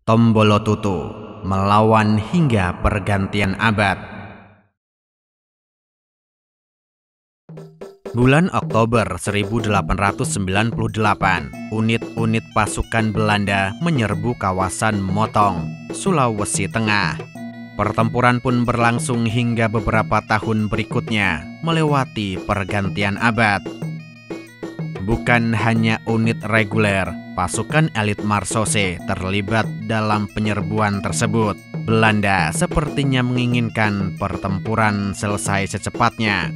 Tombolotutu melawan hingga pergantian abad. Bulan Oktober 1898, unit-unit pasukan Belanda menyerbu kawasan Motong, Sulawesi Tengah. Pertempuran pun berlangsung hingga beberapa tahun berikutnya, melewati pergantian abad. Bukan hanya unit reguler, pasukan elit Marsose terlibat dalam penyerbuan tersebut. Belanda sepertinya menginginkan pertempuran selesai secepatnya.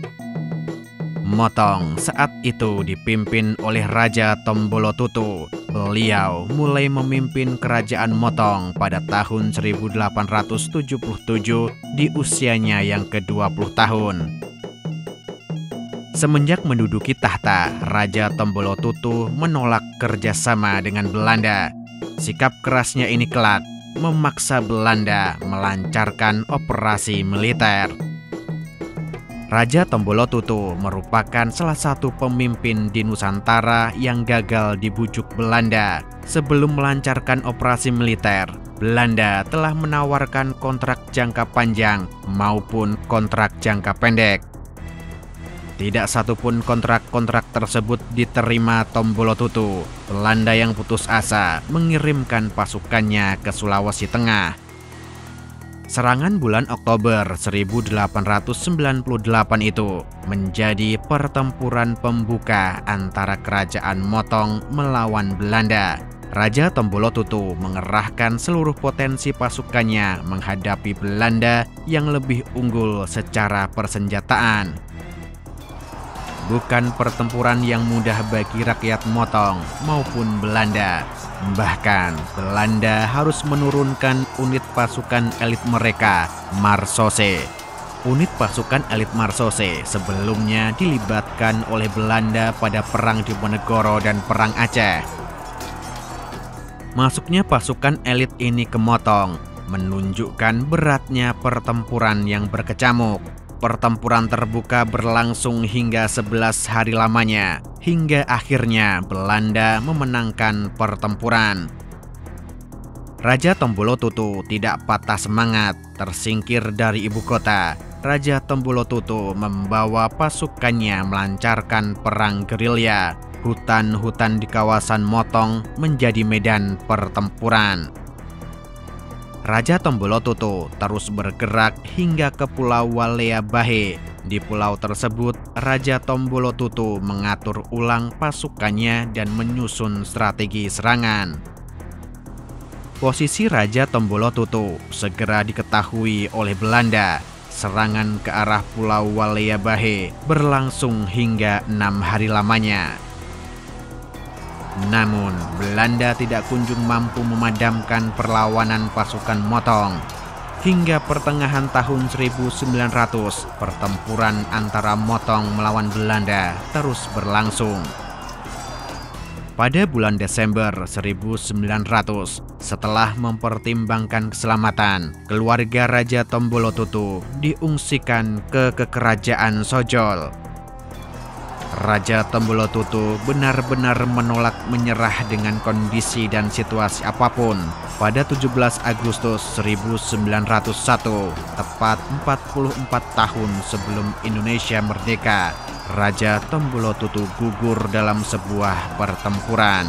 Motong saat itu dipimpin oleh Raja Tombolotutu. Beliau mulai memimpin kerajaan Motong pada tahun 1877 di usianya yang ke-20 tahun. Semenjak menduduki tahta, Raja Tombolotutu menolak kerjasama dengan Belanda. Sikap kerasnya ini kelak memaksa Belanda melancarkan operasi militer. Raja Tombolotutu merupakan salah satu pemimpin di Nusantara yang gagal dibujuk Belanda. Sebelum melancarkan operasi militer, Belanda telah menawarkan kontrak jangka panjang maupun kontrak jangka pendek. Tidak satupun kontrak-kontrak tersebut diterima Tombolotutu. Belanda yang putus asa mengirimkan pasukannya ke Sulawesi Tengah. Serangan bulan Oktober 1898 itu menjadi pertempuran pembuka antara kerajaan Motong melawan Belanda. Raja Tombolotutu mengerahkan seluruh potensi pasukannya menghadapi Belanda yang lebih unggul secara persenjataan. Bukan pertempuran yang mudah bagi rakyat Motong maupun Belanda. Bahkan Belanda harus menurunkan unit pasukan elit mereka, Marsose. Unit pasukan elit Marsose sebelumnya dilibatkan oleh Belanda pada Perang Diponegoro dan Perang Aceh. Masuknya pasukan elit ini ke Motong menunjukkan beratnya pertempuran yang berkecamuk. Pertempuran terbuka berlangsung hingga 11 hari lamanya, hingga akhirnya Belanda memenangkan pertempuran. Raja Tombolotutu tidak patah semangat, tersingkir dari ibu kota. Raja Tombolotutu membawa pasukannya melancarkan perang gerilya. Hutan-hutan di kawasan Motong menjadi medan pertempuran. Raja Tombolotutu terus bergerak hingga ke Pulau Walea Bahe. Di pulau tersebut, Raja Tombolotutu mengatur ulang pasukannya dan menyusun strategi serangan. Posisi Raja Tombolotutu segera diketahui oleh Belanda. Serangan ke arah Pulau Walea Bahe berlangsung hingga 6 hari lamanya. Namun, Belanda tidak kunjung mampu memadamkan perlawanan pasukan Motong. Hingga pertengahan tahun 1900, pertempuran antara Motong melawan Belanda terus berlangsung. Pada bulan Desember 1900, setelah mempertimbangkan keselamatan, keluarga Raja Tombolotutu diungsikan ke Kerajaan Sojol. Raja Tombolotutu benar-benar menolak menyerah dengan kondisi dan situasi apapun. Pada 17 Agustus 1901, tepat 44 tahun sebelum Indonesia merdeka, Raja Tombolotutu gugur dalam sebuah pertempuran.